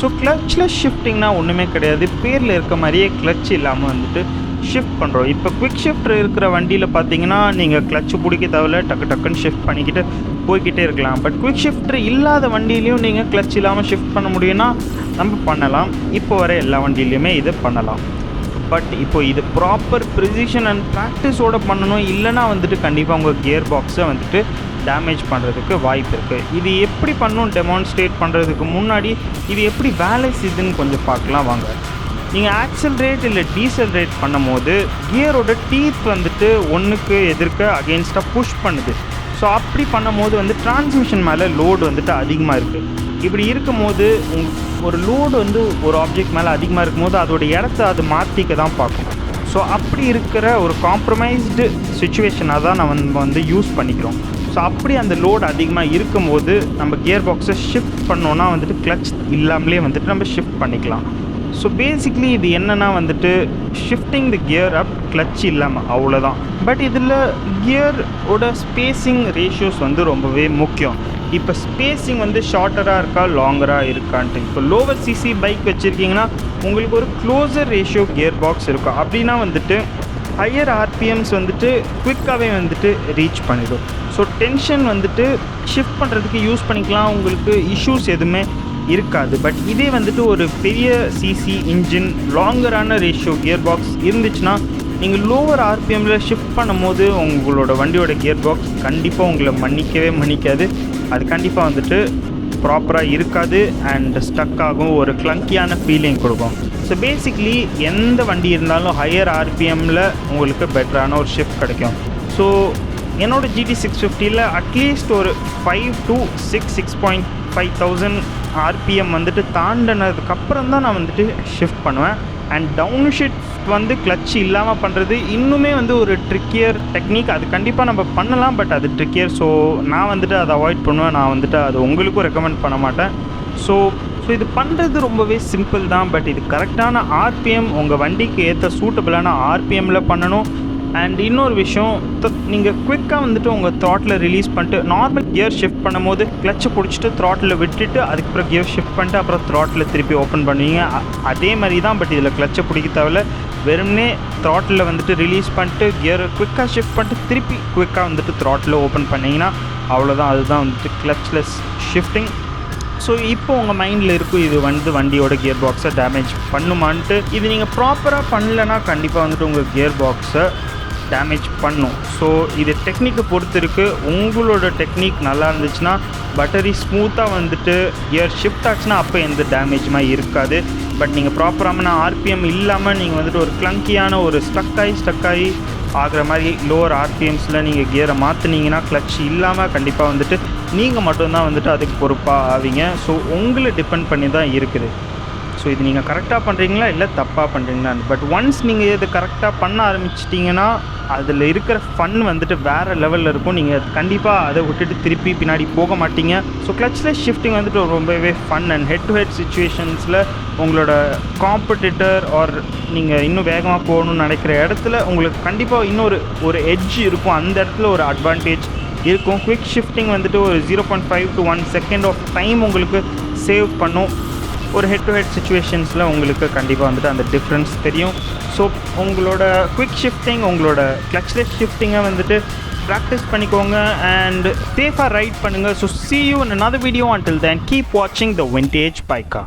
So clutchless ஷிஃப்டிங்னா ஒன்றுமே கிடையாது, பேரில் இருக்க மாதிரியே கிளச் இல்லாமல் வந்துட்டு ஷிஃப்ட் பண்ணுறோம். இப்போ குவிக் ஷிஃப்ட் இருக்கிற வண்டியில் பார்த்தீங்கன்னா நீங்கள் கிளச்சு பிடிக்க தேவையில்ல, டக்கு டக்குன்னு ஷிஃப்ட் பண்ணிக்கிட்டு போய்கிட்டே இருக்கலாம். பட் குவிக் ஷிஃப்ட் இல்லாத வண்டியிலையும் நீங்கள் கிளச் இல்லாமல் ஷிஃப்ட் பண்ண முடியும்னா நம்ம பண்ணலாம். இப்போ வர எல்லா வண்டியிலையுமே இது பண்ணலாம். பட் இப்போ இது ப்ராப்பர் ப்ரிசிஷன் அண்ட் ப்ராக்டிஸோடு பண்ணணும், இல்லைனா வந்துட்டு கண்டிப்பாக உங்கள் கியர் பாக்ஸை வந்துட்டு டேமேஜ் பண்ணுறதுக்கு வாய்ப்பு இருக்குது. இது எப்படி பண்ணணும் டெமான்ஸ்ட்ரேட் பண்ணுறதுக்கு முன்னாடி இது எப்படி வேலை செய்யுதுன்னு கொஞ்சம் பார்க்கலாம் வாங்க. நீங்கள் ஆக்சலரேட் இல்லை டீசலரேட் பண்ணும் போது கியரோட டீத் வந்துட்டு ஒன்றுக்கு எதிர்க்க அகெயின்ஸ்டாக புஷ் பண்ணுது. ஸோ அப்படி பண்ணும் போது வந்து டிரான்ஸ்மிஷன் மேலே லோடு வந்துட்டு அதிகமாக இருக்குது. இப்படி இருக்கும் போது ஒரு லோடு வந்து ஒரு ஆப்ஜெக்ட் மேலே அதிகமாக இருக்கும் போது அதோட இடத்த அது மாற்றிக்க தான் பார்க்கும். ஸோ அப்படி இருக்கிற ஒரு காம்ப்ரமைஸ்டு சுச்சுவேஷனாக தான் நம்ம வந்து யூஸ் பண்ணிக்கிறோம். ஸோ அப்படி அந்த லோடு அதிகமாக இருக்கும்போது நம்ம கியர் பாக்ஸை ஷிஃப்ட் பண்ணோன்னா வந்துட்டு கிளச் இல்லாமலே வந்துட்டு நம்ம ஷிஃப்ட் பண்ணிக்கலாம். ஸோ பேசிக்லி இது என்னென்னா வந்துட்டு ஷிஃப்டிங் தி கியர் அப் கிளச் இல்லாமல் அவ்வளோதான். பட் இதில் கியரோட ஸ்பேஸிங் ரேஷியோஸ் வந்து ரொம்பவே முக்கியம். இப்போ ஸ்பேஸிங் வந்து ஷார்ட்டராக இருக்கா லாங்கராக இருக்கான்ட்டு, இப்போ லோவர் சிசி பைக் வச்சுருக்கீங்கன்னா உங்களுக்கு ஒரு க்ளோசர் ரேஷியோ கியர் பாக்ஸ் இருக்கும். அப்படின்னா வந்துட்டு ஹையர் ஆர்பிஎம்ஸ் வந்துட்டு குவிக்காகவே வந்துட்டு ரீச் பண்ணிடும். ஸோ டென்ஷன் வந்துட்டு ஷிஃப்ட் பண்ணுறதுக்கு யூஸ் பண்ணிக்கலாம், உங்களுக்கு இஷ்யூஸ் எதுவுமே இருக்காது. பட் இதே வந்துட்டு ஒரு பெரிய சிசி இன்ஜின் லாங்கரான ரேஷியோ கியர் பாக்ஸ் இருந்துச்சுன்னா நீங்கள் லோவர் ஆர்பிஎம்மில் ஷிஃப்ட் பண்ணும் போது உங்களோட வண்டியோட கியர் பாக்ஸ் கண்டிப்பாக உங்களை மன்னிக்காது. அது கண்டிப்பாக வந்துட்டு ப்ராப்பராக இருக்காது அண்ட் ஸ்டக் ஆகும், ஒரு கிளங்கியான ஃபீலிங் கொடுக்கும். ஸோ பேசிக்லி எந்த வண்டி இருந்தாலும் ஹையர் ஆர்பிஎம்மில் உங்களுக்கு பெட்டரான ஒரு ஷிஃப்ட் கிடைக்கும். ஸோ என்னோடய GT 650 அட்லீஸ்ட் ஒரு 5 to 6.5,000 ஆர்பிஎம் வந்துட்டு தாண்டினதுக்கப்புறம் தான் நான் வந்துட்டு ஷிஃப்ட் பண்ணுவேன். அண்ட் டவுன் ஷிஃப்ட் வந்து கிளச் இல்லாமல் பண்ணுறது இன்னுமே வந்து ஒரு ட்ரிக்கியர் டெக்னிக். அது கண்டிப்பாக நம்ம பண்ணலாம், பட் அது ட்ரிக்கியர். ஸோ நான் வந்துட்டு அதை அவாய்ட் பண்ணுவேன். நான் வந்துட்டு அது உங்களுக்கும் ரெக்கமெண்ட் பண்ண மாட்டேன். ஸோ இது பண்ணுறது ரொம்பவே சிம்பிள் தான். பட் இது கரெக்டான ஆர்பிஎம், உங்கள் வண்டிக்கு ஏற்ற சூட்டபிளான ஆர்பிஎம்மில் பண்ணணும். அண்ட் இன்னொரு விஷயம், நீங்கள் குவிக்காக வந்துட்டு உங்கள் த்ராட்டில் ரிலீஸ் பண்ணிட்டு நார்மல் கியர் ஷிஃப்ட் பண்ணும் போது கிளச்சை பிடிச்சிட்டு த்ராட்டில் விட்டுட்டு அதுக்கப்புறம் கியர் ஷிஃப்ட் பண்ணிட்டு அப்புறம் த்ராட்டில் திருப்பி ஓப்பன் பண்ணுவீங்க. அதே மாதிரி தான். பட் இதில் கிளச்சை பிடிக்க தேவையில்ல, வெறும்னே த்ராட்டில் வந்துட்டு ரிலீஸ் பண்ணிட்டு கியரை குவிக்காக ஷிஃப்ட் பண்ணிட்டு திருப்பி குவிக்காக வந்துட்டு த்ராட்டில் ஓப்பன் பண்ணிங்கன்னா அவ்வளோதான். அதுதான் வந்துட்டு கிளச்லெஸ் ஷிஃப்டிங். ஸோ இப்போ உங்கள் மைண்டில் இருக்கும் இது வந்து வண்டியோட கியர் பாக்ஸை டேமேஜ் பண்ணுமான்ட்டு. இது நீங்கள் ப்ராப்பராக பண்ணலைன்னா கண்டிப்பாக வந்துட்டு உங்கள் கியர் பாக்ஸை டேமேஜ் பண்ணும். ஸோ இது டெக்னிக்கை பொறுத்து இருக்குது. உங்களோட டெக்னிக் நல்லா இருந்துச்சுன்னா பட்டரி ஸ்மூத்தாக வந்துட்டு கியர் ஷிஃப்ட் ஆச்சுன்னா அப்போ எந்த டேமேஜுமே இருக்காது. பட் நீங்கள் ப்ராப்பரான ஆர்பிஎம் இல்லாமல் நீங்கள் வந்துட்டு ஒரு கிளங்கியான ஒரு ஸ்டக் ஆகி ஆகிற மாதிரி லோவர் ஆர்பிஎம்ஸில் நீங்கள் கியரை மாற்றினீங்கன்னா கிளச் இல்லாமல் கண்டிப்பாக வந்துட்டு நீங்கள் மட்டும்தான் வந்துட்டு அதுக்கு பொறுப்பாக ஆவீங்க. ஸோ உங்களை டிபெண்ட் பண்ணி தான் இருக்குது. ஸோ இது நீங்கள் கரெக்டாக பண்ணுறீங்களா இல்லை தப்பாக பண்ணுறீங்களா. பட் ஒன்ஸ் நீங்கள் இது கரெக்டாக பண்ண ஆரம்பிச்சிட்டிங்கன்னா அதில் இருக்கிற ஃபன் வந்துட்டு வேறு லெவலில் இருக்கும். நீங்கள் கண்டிப்பாக அதை விட்டுட்டு திருப்பி பின்னாடி போக மாட்டீங்க. ஸோ கிளச்லெஸ் ஷிஃப்டிங் வந்துட்டு ரொம்பவே fun and head to head சுச்சுவேஷன்ஸில் உங்களோட காம்படிட்டர் ஆர் நீங்கள் இன்னும் வேகமாக போகணும்னு நினைக்கிற இடத்துல உங்களுக்கு கண்டிப்பாக இன்னொரு எட்ஜ் இருக்கும். அந்த இடத்துல ஒரு அட்வான்டேஜ் இருக்கும். குவிக் ஷிஃப்டிங் வந்துட்டு ஒரு 0.5 to 1 செகண்ட் ஆஃப் டைம் உங்களுக்கு சேவ் பண்ணும். ஒரு ஹெட் டு ஹெட் சுச்சுவேஷன்ஸில் உங்களுக்கு கண்டிப்பாக வந்துட்டு அந்த டிஃப்ரென்ஸ் தெரியும். ஸோ உங்களோட குவிக் ஷிஃப்டிங், உங்களோட கிளச்லெஸ் ஷிஃப்டிங்கை வந்துட்டு ப்ராக்டிஸ் பண்ணிக்கோங்க அண்ட் சேஃபாக ரைட் பண்ணுங்கள். So see you in another video. Until then, keep watching the Vintage Biker.